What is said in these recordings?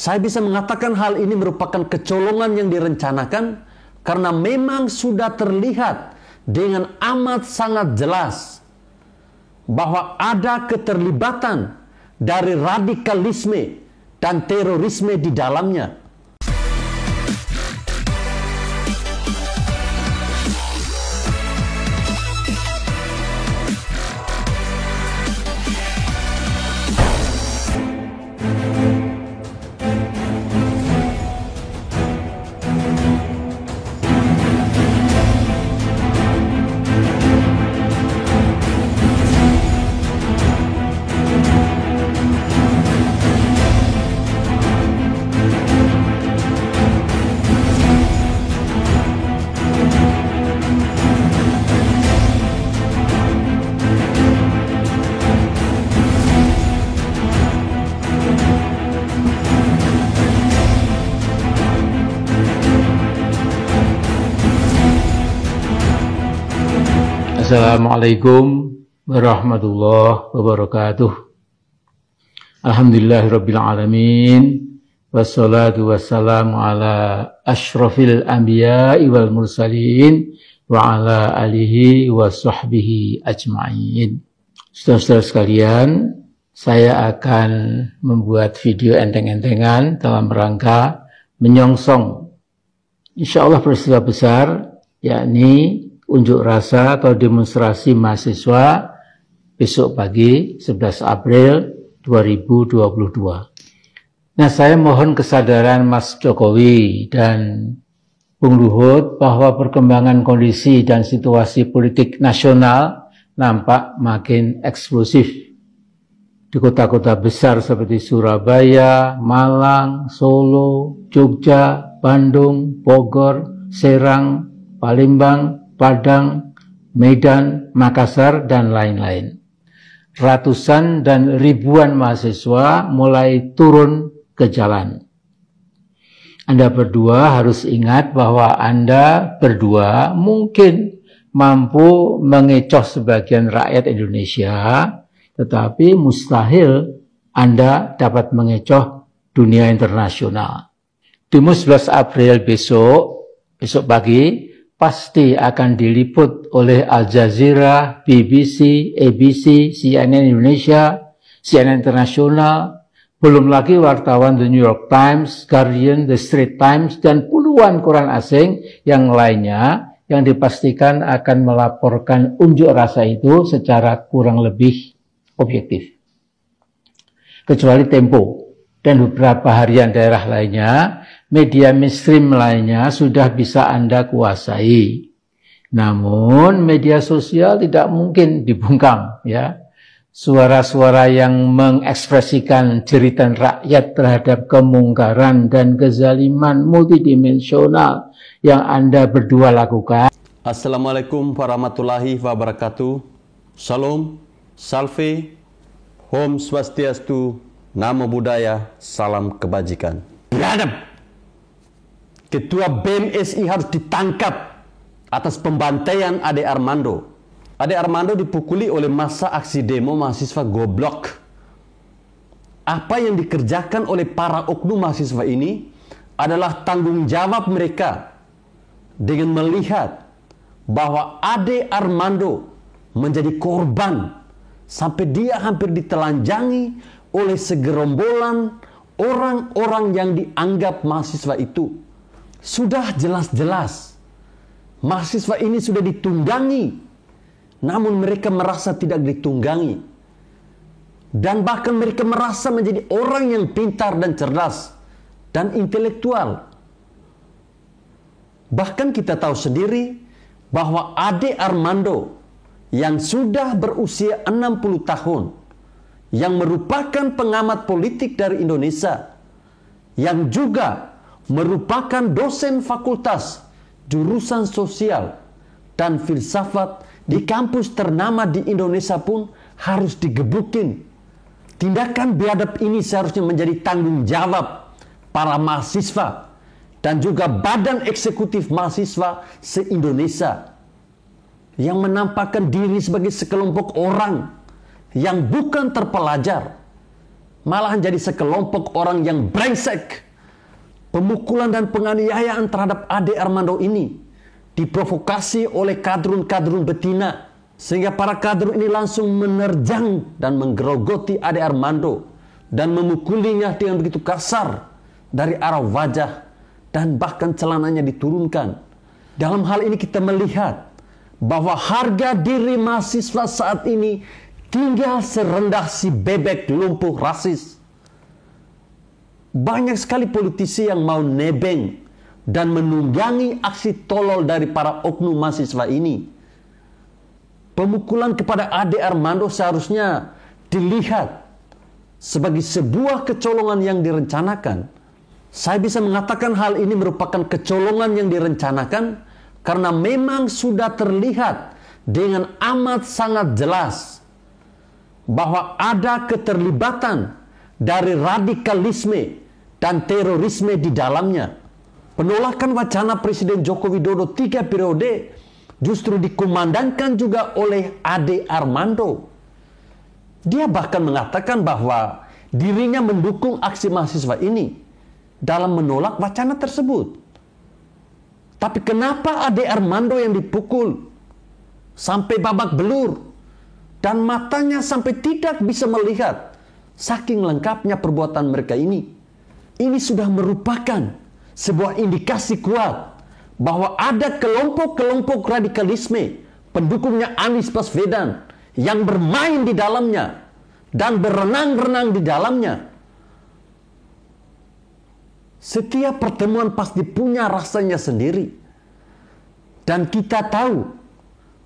Saya bisa mengatakan hal ini merupakan kecolongan yang direncanakan karena memang sudah terlihat dengan amat sangat jelas bahwa ada keterlibatan dari radikalisme dan terorisme di dalamnya. Assalamualaikum warahmatullahi wabarakatuh. Alhamdulillahirabbil alamin. Wassalatu wassalamu ala asyrafil anbiya'i wal mursalin wa ala alihi wa sahbihi ajma'in. Saudara-saudara sekalian, saya akan membuat video enteng-entengan dalam rangka menyongsong insyaallah peristiwa besar, yakni unjuk rasa atau demonstrasi mahasiswa besok pagi 11 April 2022. Nah, saya mohon kesadaran Mas Jokowi dan Bung Luhut bahwa perkembangan kondisi dan situasi politik nasional nampak makin eksplosif. Di kota-kota besar seperti Surabaya, Malang, Solo, Jogja, Bandung, Bogor, Serang, Palembang, Padang, Medan, Makassar, dan lain-lain. Ratusan dan ribuan mahasiswa mulai turun ke jalan. Anda berdua harus ingat bahwa Anda berdua mungkin mampu mengecoh sebagian rakyat Indonesia, tetapi mustahil Anda dapat mengecoh dunia internasional. Demo 11 April besok pagi, pasti akan diliput oleh Al Jazeera, BBC, ABC, CNN Indonesia, CNN Internasional, belum lagi wartawan The New York Times, Guardian, The Straits Times, dan puluhan koran asing yang lainnya yang dipastikan akan melaporkan unjuk rasa itu secara kurang lebih objektif. Kecuali Tempo dan beberapa harian daerah lainnya, media mainstream lainnya sudah bisa Anda kuasai. Namun media sosial tidak mungkin dibungkam, ya. Suara-suara yang mengekspresikan jeritan rakyat terhadap kemungkaran dan kezaliman multidimensional yang Anda berdua lakukan. Assalamualaikum warahmatullahi wabarakatuh. Salam, salve, Om Swastiastu, Namo Buddhaya, salam kebajikan. Beradab. Ketua BMSI harus ditangkap atas pembantaian Ade Armando. Ade Armando dipukuli oleh massa aksi demo mahasiswa goblok. Apa yang dikerjakan oleh para oknum mahasiswa ini adalah tanggung jawab mereka dengan melihat bahwa Ade Armando menjadi korban sampai dia hampir ditelanjangi oleh segerombolan orang-orang yang dianggap mahasiswa itu. Sudah jelas-jelas mahasiswa ini sudah ditunggangi, namun mereka merasa tidak ditunggangi, dan bahkan mereka merasa menjadi orang yang pintar dan cerdas dan intelektual. Bahkan kita tahu sendiri bahwa Ade Armando yang sudah berusia 60 tahun, yang merupakan pengamat politik dari Indonesia, yang juga merupakan dosen fakultas jurusan sosial dan filsafat di kampus ternama di Indonesia pun harus digebukin. Tindakan biadab ini seharusnya menjadi tanggung jawab para mahasiswa dan juga badan eksekutif mahasiswa se-Indonesia yang menampakkan diri sebagai sekelompok orang yang bukan terpelajar, malahan jadi sekelompok orang yang brengsek. Pemukulan dan penganiayaan terhadap Ade Armando ini diprovokasi oleh kadrun-kadrun betina, sehingga para kadrun ini langsung menerjang dan menggerogoti Ade Armando dan memukulinya dengan begitu kasar dari arah wajah dan bahkan celananya diturunkan. Dalam hal ini kita melihat bahwa harga diri mahasiswa saat ini tinggal serendah si bebek lumpuh rasis. Banyak sekali politisi yang mau nebeng dan menunggangi aksi tolol dari para oknum mahasiswa ini. Pemukulan kepada Ade Armando seharusnya dilihat sebagai sebuah kecolongan yang direncanakan. Saya bisa mengatakan hal ini merupakan kecolongan yang direncanakan karena memang sudah terlihat dengan amat sangat jelas bahwa ada keterlibatan dari radikalisme dan terorisme di dalamnya. Penolakan wacana Presiden Joko Widodo 3 periode justru dikumandangkan juga oleh Ade Armando. Dia bahkan mengatakan bahwa dirinya mendukung aksi mahasiswa ini dalam menolak wacana tersebut. Tapi kenapa Ade Armando yang dipukul sampai babak belur dan matanya sampai tidak bisa melihat, saking lengkapnya perbuatan mereka ini? Ini sudah merupakan sebuah indikasi kuat bahwa ada kelompok-kelompok radikalisme pendukungnya Anies Baswedan yang bermain di dalamnya dan berenang-renang di dalamnya. Setiap pertemuan pasti punya rasanya sendiri. Dan kita tahu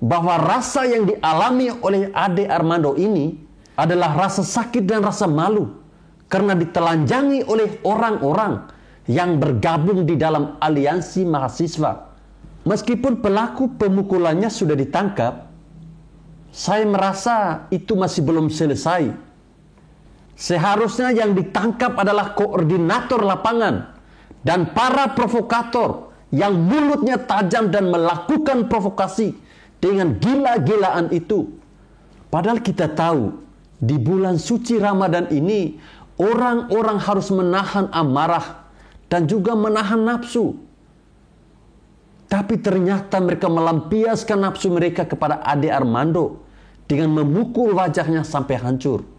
bahwa rasa yang dialami oleh Ade Armando ini adalah rasa sakit dan rasa malu karena ditelanjangi oleh orang-orang yang bergabung di dalam aliansi mahasiswa. Meskipun pelaku pemukulannya sudah ditangkap, saya merasa itu masih belum selesai. Seharusnya yang ditangkap adalah koordinator lapangan dan para provokator yang mulutnya tajam dan melakukan provokasi dengan gila-gilaan itu. Padahal kita tahu di bulan suci Ramadan ini orang-orang harus menahan amarah dan juga menahan nafsu. Tapi ternyata mereka melampiaskan nafsu mereka kepada Ade Armando dengan memukul wajahnya sampai hancur.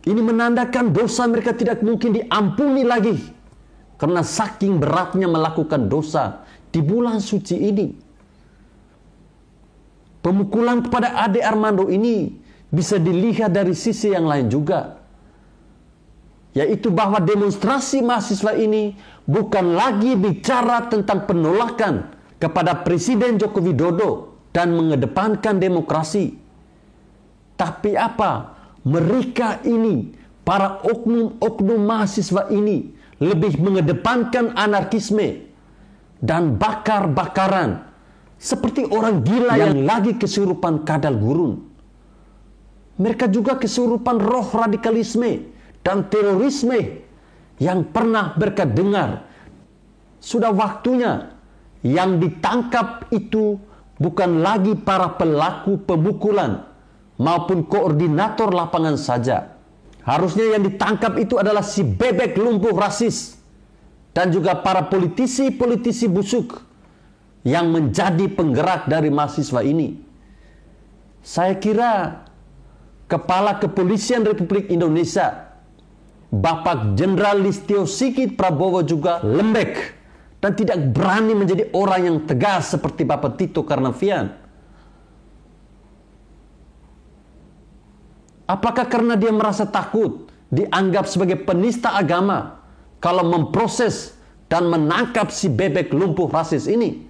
Ini menandakan dosa mereka tidak mungkin diampuni lagi karena saking beratnya melakukan dosa di bulan suci ini. Pemukulan kepada Ade Armando ini bisa dilihat dari sisi yang lain juga, yaitu bahwa demonstrasi mahasiswa ini bukan lagi bicara tentang penolakan kepada Presiden Joko Widodo dan mengedepankan demokrasi. Tapi apa? Mereka ini, para oknum-oknum mahasiswa ini lebih mengedepankan anarkisme dan bakar-bakaran seperti orang gila yang lagi kesurupan kadal gurun. Mereka juga kesurupan roh radikalisme dan terorisme yang pernah mereka dengar. Sudah waktunya yang ditangkap itu bukan lagi para pelaku pemukulan maupun koordinator lapangan saja. Harusnya yang ditangkap itu adalah si bebek lumpuh rasis dan juga para politisi-politisi busuk yang menjadi penggerak dari mahasiswa ini. Saya kira Kepala Kepolisian Republik Indonesia Bapak Jenderal Listio Sigit Prabowo juga lembek dan tidak berani menjadi orang yang tegas seperti Bapak Tito Karnavian. Apakah karena dia merasa takut dianggap sebagai penista agama kalau memproses dan menangkap si bebek lumpuh rasis ini?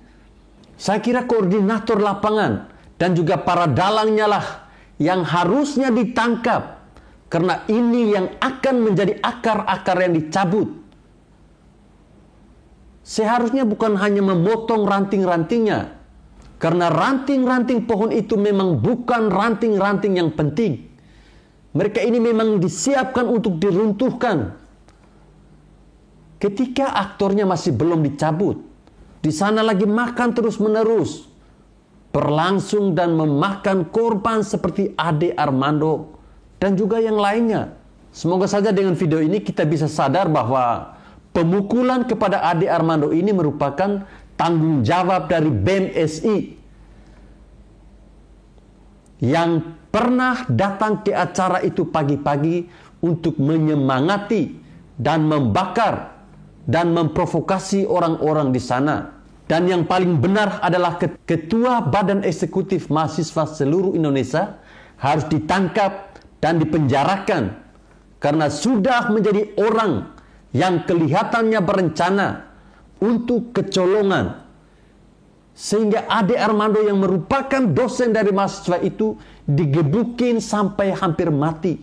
Saya kira koordinator lapangan dan juga para dalangnya lah yang harusnya ditangkap, karena ini yang akan menjadi akar-akar yang dicabut. Seharusnya bukan hanya memotong ranting-rantingnya, karena ranting-ranting pohon itu memang bukan ranting-ranting yang penting. Mereka ini memang disiapkan untuk diruntuhkan. Ketika aktornya masih belum dicabut, di sana lagi makan terus-menerus, berlangsung dan memakan korban seperti Ade Armando dan juga yang lainnya. Semoga saja dengan video ini kita bisa sadar bahwa pemukulan kepada Ade Armando ini merupakan tanggung jawab dari BEM-SI yang pernah datang ke acara itu pagi-pagi untuk menyemangati dan membakar dan memprovokasi orang-orang di sana. Dan yang paling benar adalah Ketua Badan Eksekutif Mahasiswa seluruh Indonesia harus ditangkap dan dipenjarakan karena sudah menjadi orang yang kelihatannya berencana untuk kecolongan. Sehingga Ade Armando yang merupakan dosen dari mahasiswa itu digebukin sampai hampir mati.